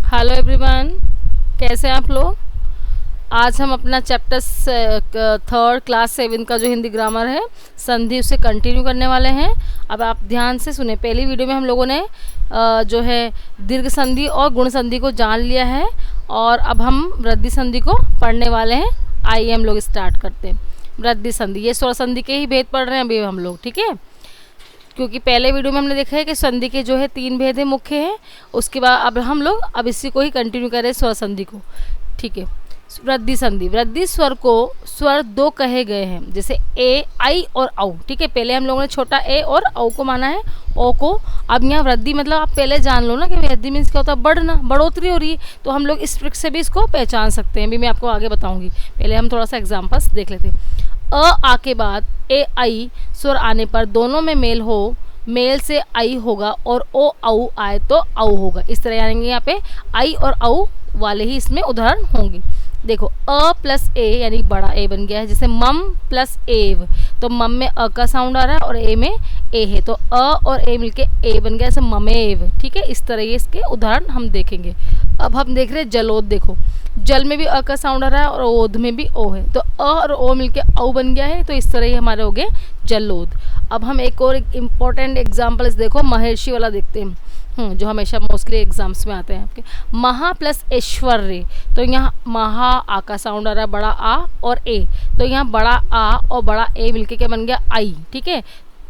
Hello everyone, कैसे हैं आप लोग। आज हम अपना चैप्टर थर्ड क्लास 7 का जो हिंदी ग्रामर है संधि उसे कंटिन्यू करने वाले हैं। अब आप ध्यान से सुने। पहली वीडियो में हम लोगों ने जो है दीर्घ संधि और गुण संधि को जान लिया है और अब हम वृद्धि संधि को पढ़ने वाले हैं। आइए हम लोग स्टार्ट करते हैं। वृद्धि संधि, ये स्वर संधि के ही भेद पढ़ रहे हैं अभी हम लोग, ठीक है। क्योंकि पहले वीडियो में हमने देखा है कि संधि के जो है 3 भेद है मुख्य है। उसके बाद अब हम लोग इसी को ही कंटिन्यू करें स्वर संधि को, ठीक है। वृद्धि संधि, वृद्धि स्वर को स्वर 2 कहे गए हैं, जैसे ए, आई और औ, ठीक है। पहले हम लोगों ने छोटा ए और औ को माना है, ओ को। अब यहाँ वृद्धि मतलब आप पहले जान लो ना कि वृद्धि मीन्स क्या होता है, बढ़ना, बढ़ोतरी हो रही है। तो हम लोग इस ट्रिक से भी इसको पहचान सकते हैं, भी मैं आपको आगे बताऊंगी। पहले हम थोड़ा सा एग्जाम्पल्स देख लेते हैं। आ के बाद ए आई स्वर आने पर दोनों में मेल हो, मेल से आई होगा, और ओ औ आए तो औ होगा। इस तरह यानी यहाँ पे आई और औ वाले ही इसमें उदाहरण होंगे। देखो अ प्लस ए यानी बड़ा ए बन गया है। जैसे मम प्लस एव, तो मम में अ का साउंड आ रहा है और ए में ए है, तो अ और ए मिलके ए बन गया, जैसे ममेव, ठीक है। इस तरह ये इसके उदाहरण हम देखेंगे। अब हम देख रहे हैं जलोद। देखो जल में भी अ का साउंड आ रहा है और ओध में भी ओ है, तो अ और ओ मिलके औ बन गया है। तो इस तरह ही हमारे हो गए जलोद। अब हम एक और इम्पोर्टेंट एग्जाम्पल देखो महर्षि वाला देखते हैं, जो हमेशा मोस्टली एग्जाम्स में आते हैं आपके। महा प्लस ऐश्वर्य, तो यहाँ महा आ का साउंड आ रहा है, बड़ा आ और ए, तो यहाँ बड़ा आ और बड़ा ए मिलके क्या बन गया, आई, ठीक है।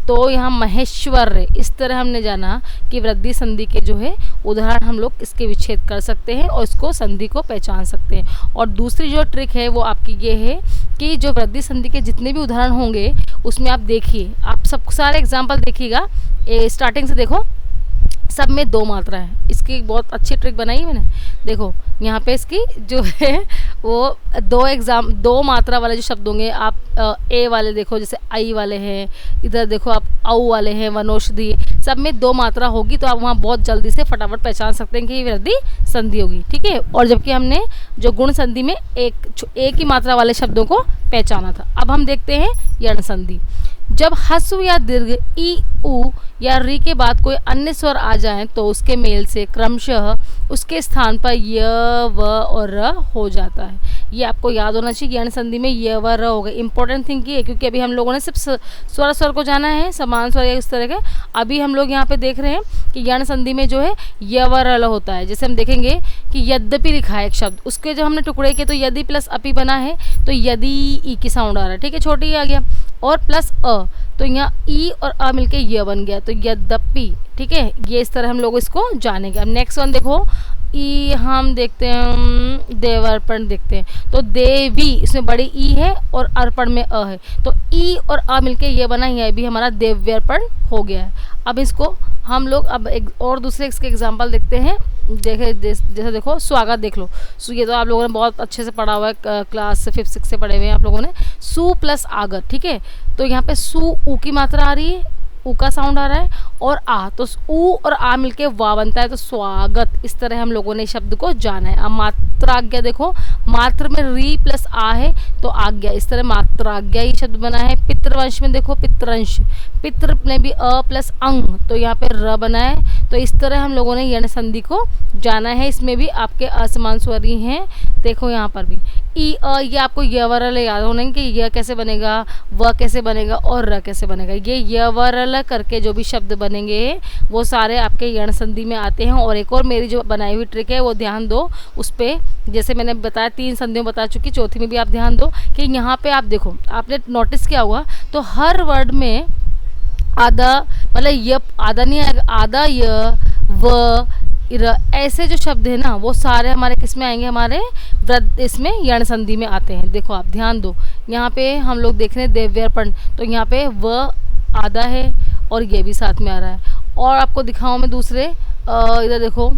तो यहाँ महेश्वर्य। इस तरह हमने जाना कि वृद्धि संधि के जो है उदाहरण हम लोग इसके विच्छेद कर सकते हैं और इसको संधि को पहचान सकते हैं। और दूसरी जो ट्रिक है वो आपकी ये है कि जो वृद्धि संधि के जितने भी उदाहरण होंगे उसमें आप देखिए, आप सब सारे एग्जाम्पल देखिएगा, स्टार्टिंग से देखो, सब में 2 मात्रा है। इसकी बहुत अच्छी ट्रिक बनाई है मैंने। देखो यहाँ पे इसकी जो है वो 2 मात्रा वाले जो शब्द होंगे, आप ए वाले देखो, जैसे आई वाले हैं, इधर देखो आप औ वाले हैं, वनौषधि, सब में 2 मात्रा होगी, तो आप वहाँ बहुत जल्दी से फटाफट पहचान सकते हैं कि ये वृद्धि संधि होगी, ठीक है। और जबकि हमने जो गुण संधि में एक ही मात्रा वाले शब्दों को पहचाना था। अब हम देखते हैं यण संधि। जब ह्रस्व या दीर्घ ई, उ या री के बाद कोई अन्य स्वर आ जाए तो उसके मेल से क्रमशः उसके स्थान पर य, व और र हो जाता है। ये आपको याद होना चाहिए। यण संधि में य, व, र हो गए। इंपॉर्टेंट थिंग ये है क्योंकि अभी हम लोगों ने सिर्फ स्वर को जाना है, समान स्वर या इस तरह के। अभी हम लोग यहाँ पे देख रहे हैं कि यण संधि में जो है य, व, र होता है। जैसे हम देखेंगे कि यद्यपि लिखा है एक शब्द, उसके जब हमने टुकड़े किए तो यदि प्लस अपि बना है, तो यदि ई की साउंड आ रहा है, ठीक है, छोटी आ गया, और प्लस अ, तो यहाँ ई और अ मिलके य बन गया, तो यद्यपि, ठीक है। ये इस तरह हम लोग इसको जानेंगे। अब नेक्स्ट वन देखो, ई हम देखते हैं देवर्पण देखते हैं, तो देवी इसमें बड़ी ई है और अर्पण में अ है, तो ई और अ मिलके ये बना, ये भी हमारा देव्यर्पण हो गया है। अब इसको हम लोग अब एक और दूसरे इसके एग्जाम्पल देखते हैं। जैसे देखो स्वागत देख लो, ये तो आप लोगों ने बहुत अच्छे से पढ़ा हुआ है, क्लास 5 6 से पढ़े हुए हैं आप लोगों ने। सु प्लस आगत, ठीक है, तो यहाँ पे सु ऊ की मात्रा आ रही है, ऊ का साउंड आ रहा है, और आ, तो ऊ और आ मिलके वा बनता है, तो स्वागत। इस तरह हम लोगों ने शब्द को जाना है। अब मात्रा आज्ञा देखो, मात्र में री प्लस आ है तो आज्ञा, इस तरह मात्रा आज्ञा ही शब्द बना है। पितृवंश में देखो पितृंश, पितृ में भी अ प्लस अंग, तो यहाँ पे र बना है। तो इस तरह हम लोगों ने यण संधि को जाना है। इसमें भी आपके असमान स्वर ही हैं, देखो यहाँ पर भी ई अ, ये आपको य व र ल याद होना है कि य कैसे बनेगा, व कैसे बनेगा और र कैसे बनेगा। ये य व र ल करके जो भी शब्द बनेंगे वो सारे आपके यण संधि में आते हैं। और एक और मेरी जो बनाई हुई ट्रिक है वो ध्यान दो उस पर। जैसे मैंने बताया 3 संधियों बता चुकी, चौथी में भी आप ध्यान दो कि यहाँ पे आप देखो, आपने नोटिस किया होगा तो हर वर्ड में आधा, मतलब य आधा नहीं आएगा, आधा य, व, ऐसे जो शब्द है ना वो सारे हमारे किस में आएंगे, हमारे इसमें यण संधि में आते हैं। देखो आप ध्यान दो, यहाँ पे हम लोग देख रहे हैं देव्यर्पण, तो यहाँ पे व आधा है और ये भी साथ में आ रहा है। और आपको दिखाऊं मैं दूसरे, इधर देखो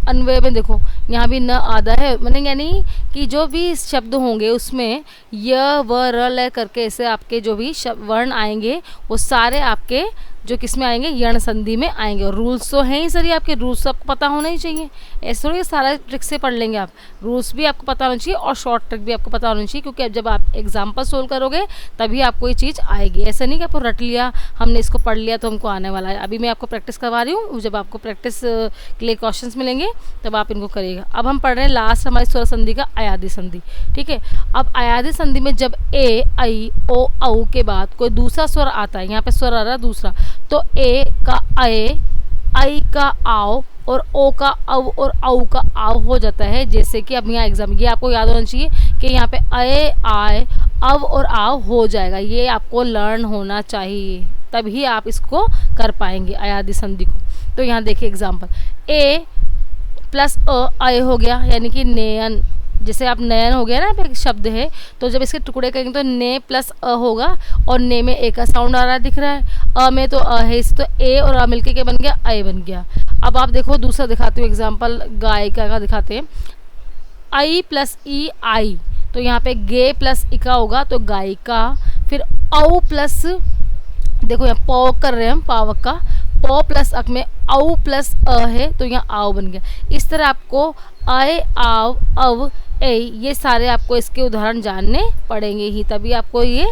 अन्वय में देखो, यहाँ भी न आधा है, मतलब यानी कि जो भी शब्द होंगे उसमें य, व, र, ल करके ऐसे आपके जो भी वर्ण आएंगे वो सारे आपके जो किस में आएंगे, यण संधि में आएंगे। और रूल्स तो हैं ही सर, ये आपके रूल्स तो आपको पता होना ही चाहिए। ऐसे थोड़ी सारा ट्रिक से पढ़ लेंगे आप, रूल्स भी आपको पता होना चाहिए और शॉर्ट ट्रिक भी आपको पता होना चाहिए, क्योंकि अब जब आप एग्जाम्पल सोल्व करोगे तभी आपको ये चीज़ आएगी। ऐसा नहीं कि आपको रट लिया, हमने इसको पढ़ लिया तो हमको आने वाला है। अभी मैं आपको प्रैक्टिस करवा रही हूँ, जब आपको प्रैक्टिस के लिए क्वेश्चंस मिलेंगे तब आप इनको करिएगा। अब हम पढ़ रहे हैं लास्ट हमारी स्वर संधि का अयादी संधि, ठीक है। अब अयादी संधि में जब ए, ऐ, ओ, औ के बाद कोई दूसरा स्वर आता है, यहाँ पे स्वर आ रहा है दूसरा, तो ए का ए, ऐ का आओ और ओ का अव और औ का आव हो जाता है। जैसे कि अब यहाँ एग्जाम, ये आपको याद होना चाहिए कि यहाँ पे ए, आए, अव और आव हो जाएगा, ये आपको लर्न होना चाहिए, तभी आप इसको कर पाएंगे अयादी संधि को। तो यहाँ देखिए एग्जाम्पल, ए प्लस अ हो गया, यानी कि नयन, जैसे आप नयन हो गया ना, एक शब्द है, तो जब इसके टुकड़े करेंगे तो ने प्लस अ होगा, और ने में ए का साउंड आ रहा है, दिख रहा है, अ में तो अ है, इसे तो ए और अ मिलके क्या बन गया, ऐ बन गया। अब आप देखो दूसरा दिखाती हूँ एग्जाम्पल, गायिका का दिखाते हैं, आई प्लस ई आई, तो यहाँ पे गे प्लस इका होगा तो गायिका, फिर औ प्लस, देखो यहाँ पौ कर रहे हैं हम, पावक का, पौ प्लस अक में औ प्लस अ है तो यहाँ आओ बन गया। इस तरह आपको आए, आव, अव, ए, ये सारे आपको इसके उदाहरण जानने पड़ेंगे ही, तभी आपको ये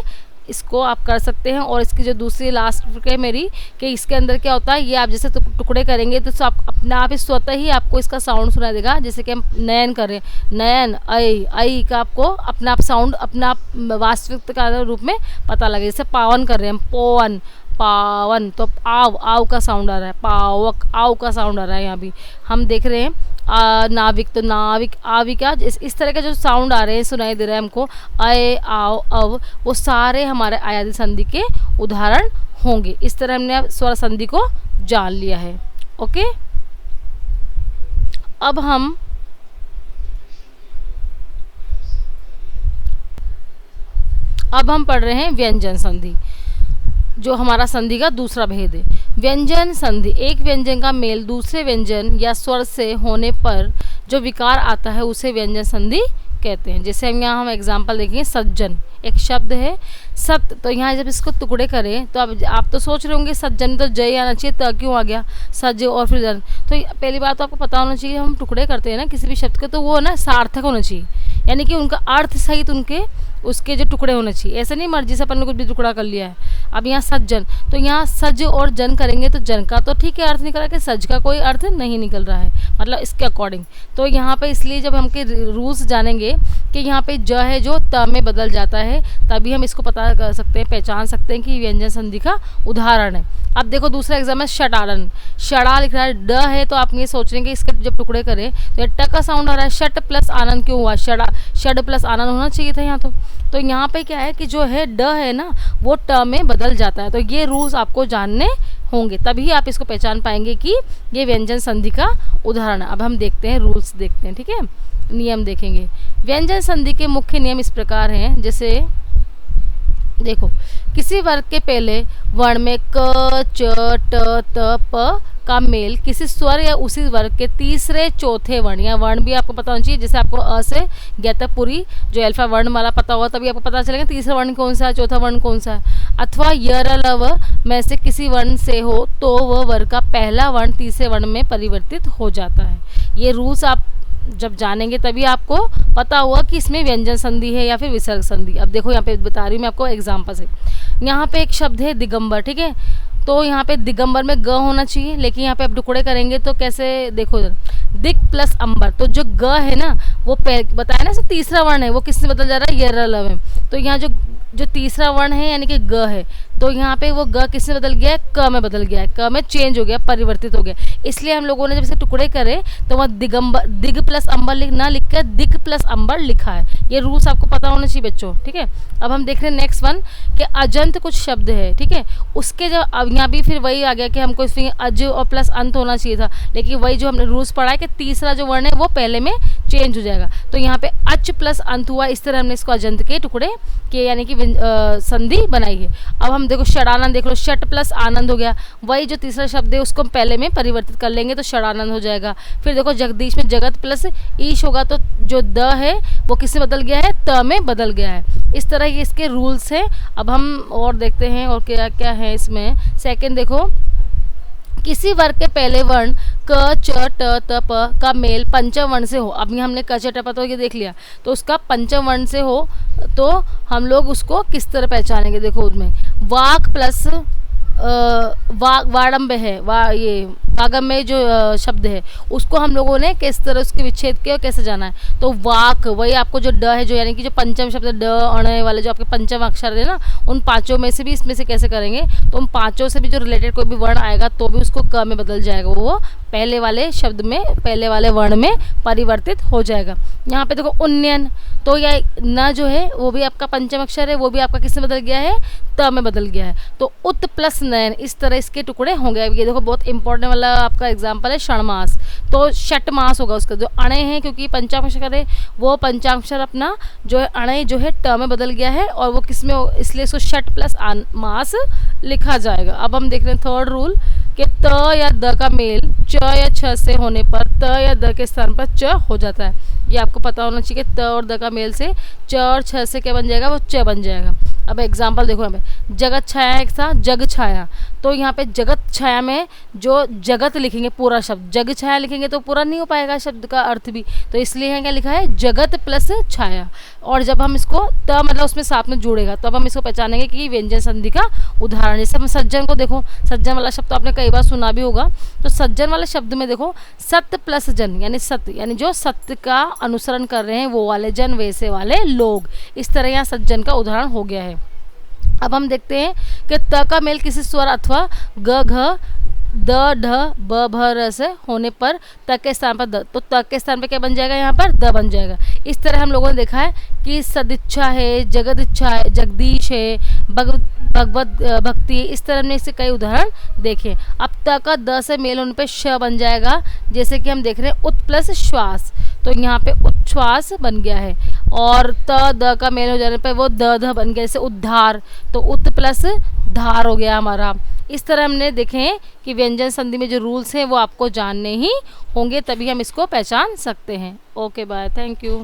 इसको आप कर सकते हैं। और इसकी जो दूसरी लास्ट है मेरी, कि इसके अंदर क्या होता है, ये आप जैसे टुकड़े करेंगे तो आप अपने आप ही स्वतः ही आपको इसका साउंड सुनाई देगा। जैसे कि हम नयन कर रहे हैं, नयन, ऐ का आपको अपना आप साउंड, अपना आप वास्तविक का रूप में पता लगे। जैसे पावन कर रहे हैं हम, पवन, पावन, तो आव, आव का साउंड आ रहा है, पावक, आव का साउंड आ रहा है। यहाँ भी हम देख रहे हैं नाविक, तो नाविक, आविका, इस तरह के जो साउंड आ रहे हैं, सुनाई दे रहा है हमको, अय, आओ, अव, वो सारे हमारे अयादी संधि के उदाहरण होंगे। इस तरह हमने स्वर संधि को जान लिया है। ओके, अब हम पढ़ रहे हैं व्यंजन संधि, जो हमारा संधि का दूसरा भेद है। व्यंजन संधि, एक व्यंजन का मेल दूसरे व्यंजन या स्वर से होने पर जो विकार आता है उसे व्यंजन संधि कहते हैं। जैसे हम एग्जांपल देखेंगे, सज्जन एक शब्द है, सत, तो यहाँ जब इसको टुकड़े करें तो अब आप तो सोच रहे होंगे सज्जन तो जय आना चाहिए, त क्यों आ गया, सज और फिर जन। तो पहली बात तो आपको पता होना चाहिए, हम टुकड़े करते हैं ना किसी भी शब्द के, तो वो ना सार्थक होना चाहिए, यानी कि उनका अर्थ सहित उनके उसके जो टुकड़े होने चाहिए। ऐसे नहीं मर्जी से अपन ने कुछ भी टुकड़ा कर लिया है। अब यहाँ सज्जन, तो यहाँ सज और जन करेंगे तो जन का तो ठीक है अर्थ निकल रहा है, कि सज का कोई अर्थ नहीं निकल रहा है, मतलब इसके अकॉर्डिंग। तो यहाँ पे इसलिए जब हम के रूल्स जानेंगे कि यहाँ पे ज है जो त में बदल जाता है, तभी हम इसको पता कर सकते हैं, पहचान सकते हैं कि व्यंजन संधि का उदाहरण है। अब देखो दूसरा एग्जाम है षडानन, षड़ा लिख रहा है, ड है, तो आप ये सोच रहे हैं कि इसके जब टुकड़े करें तो ट का साउंड आ रहा है, षट प्लस आनंद क्यों हुआ, षड़ा, षड प्लस आनंद होना चाहिए था यहाँ। तो यहाँ पे क्या है कि जो है ड है ना वो ट में बदल जाता है। तो ये रूल्स आपको जानने होंगे, तभी आप इसको पहचान पाएंगे कि ये व्यंजन संधि का उदाहरण है। अब हम देखते हैं रूल्स, देखते हैं, ठीक है, नियम देखेंगे। व्यंजन संधि के मुख्य नियम इस प्रकार हैं, जैसे देखो, किसी वर्ग के पहले वर्ण में क, च, ट, त, प का मेल किसी स्वर या उसी वर्ग के तीसरे चौथे वर्ण, या वर्ण भी आपको पता होना चाहिए। जैसे आपको अ से ज्ञातपुरी जो अल्फा वर्ण वाला पता होगा तभी आपको पता चलेगा तीसरा वर्ण कौन सा है, चौथा वर्ण कौन सा है। अथवा य, र, ल, व में से किसी वर्ण से हो तो वह वर्ग का पहला वर्ण तीसरे वर्ण में परिवर्तित हो जाता है। ये रूल्स आप जब जानेंगे तभी आपको पता होगा कि इसमें व्यंजन संधि है या फिर विसर्ग संधि। अब देखो यहाँ पे बता रही हूँ मैं आपको एग्जाम्पल से। यहाँ पे एक शब्द है दिगंबर, ठीक है, तो यहाँ पे दिगंबर में ग होना चाहिए, लेकिन यहाँ पे आप टुकड़े करेंगे तो कैसे, देखो दिग प्लस अंबर, तो जो ग है ना वो बताया ना तीसरा वर्ण है, वो किससे बदल जा रहा है, य, र, ल में। तो यहाँ जो तीसरा वर्ण है यानी कि ग है, तो यहाँ पे वो ग किससे बदल गया है, क में बदल गया है, क में चेंज हो गया, परिवर्तित हो गया। इसलिए हम लोगों ने जब इसे टुकड़े करे तो वह दिगंबर, दिग प्लस अंबर ना लिख कर दिग प्लस अंबर लिखा है। ये रूल्स आपको पता होना चाहिए बच्चों, ठीक है। अब हम देख रहे हैं नेक्स्ट वन कि अजंत कुछ शब्द है, ठीक है, उसके जब अब यहाँ भी फिर वही आ गया कि हमको इसमें अज और प्लस अंत होना चाहिए था, लेकिन वही जो हमने रूल्स पढ़ा है कि तीसरा जो वर्ण है वो पहले में चेंज हो जाएगा। तो यहाँ पे अच प्लस अंत हुआ, इस तरह हमने इसको अजंत के टुकड़े के यानी कि संधि बनाई है। अब हम देखो षडानंद देख लो, षट प्लस आनंद हो गया, वही जो तीसरा शब्द है उसको हम पहले में परिवर्तित कर लेंगे तो षडानंद हो जाएगा। फिर देखो जगदीश में जगत प्लस ईश होगा तो जो द है वो किससे बदल गया है, त में बदल गया है। इस तरह ये इसके रूल्स हैं। अब हम और देखते हैं और क्या क्या है इसमें। सेकंड देखो, किसी वर्ग के पहले वर्ण क च ट त प का मेल पंचम वर्ण से हो। अब ये हमने क च ट प तो ये देख लिया, तो उसका पंचम वर्ण से हो तो हम लोग उसको किस तरह पहचानेंगे। देखो उसमें वाक प्लस वाड़म्ब है, ये वागम में जो शब्द है उसको हम लोगों ने किस तरह उसके विच्छेद किया और कैसे जाना है। तो वाक वही आपको जो ड है, जो यानी कि जो पंचम शब्द ड अण वाले जो आपके पंचम अक्षर है ना, उन पांचों में से भी इसमें से कैसे करेंगे, तो उन पांचों से भी जो रिलेटेड कोई भी वर्ण आएगा तो भी उसको क में बदल जाएगा, वो पहले वाले शब्द में पहले वाले वर्ण में परिवर्तित हो जाएगा। यहाँ पे देखो उन्नयन, तो यह न जो है वो भी आपका पंचम अक्षर है, वो भी आपका किसमें बदल गया है, त में बदल गया है। तो उत प्लस नयन, इस तरह इसके टुकड़े होंगे। अब ये देखो बहुत इंपॉर्टेंट वाला आपका एग्जाम्पल है षणमास, तो षट मास होगा उसका, जो अणे है क्योंकि पंचाक्षर है वो पंचाक्षर अपना जो है अणे जो है ट में बदल गया है और वो किसमें, इसलिए इसको षट प्लस मास लिखा जाएगा। अब हम देख रहे हैं थर्ड रूल कि त या द का मेल च या छ से होने पर त या द के स्थान पर च हो जाता है। ये आपको पता होना चाहिए कि त और द का मेल से च और छ से क्या बन जाएगा, वो च बन जाएगा। अब एग्जाम्पल देखो यहाँ पे जगत छाया एक था जग छाया, तो यहाँ पे जगत छाया में जो जगत लिखेंगे पूरा शब्द, जग छाया लिखेंगे तो पूरा नहीं हो पाएगा शब्द का अर्थ भी, तो इसलिए यहाँ क्या लिखा है जगत प्लस छाया। और जब हम इसको त मतलब उसमें साथ में जुड़ेगा तो अब हम इसको पहचानेंगे कि व्यंजन संधि का उदाहरण। जैसे हम सज्जन को देखो, सज्जन वाला शब्द तो आपने कई बार सुना भी होगा, तो सज्जन वाले शब्द में देखो सत्य प्लस जन यानी सत्य यानी जो सत्य का अनुसरण कर रहे हैं वो वाले, जन वैसे वाले लोग, इस तरह यहाँ सज्जन का उदाहरण हो गया है। अब हम देखते हैं कि त का मेल किसी स्वर अथवा ग घ द ढ ब भ र से होने पर त के स्थान पर द, तो त के स्थान पर क्या बन जाएगा, यहाँ पर द बन जाएगा। इस तरह हम लोगों ने देखा है कि सदिच्छा है, जगद इच्छा है, जगदीश है, भगवत भक्ति, इस तरह हमने इससे कई उदाहरण देखे। अब त का द से मेल होने पर श बन जाएगा, जैसे कि हम देख रहे हैं उत प्लस श्वास, तो यहाँ पे उच्छ्वास बन गया है। और त द का मेल हो जाने पर वो द ध बन गया, जैसे उद्धार, तो उत प्लस धार हो गया हमारा। इस तरह हमने देखे हैं कि व्यंजन संधि में जो रूल्स हैं वो आपको जानने ही होंगे, तभी हम इसको पहचान सकते हैं। Okay bye, thank you.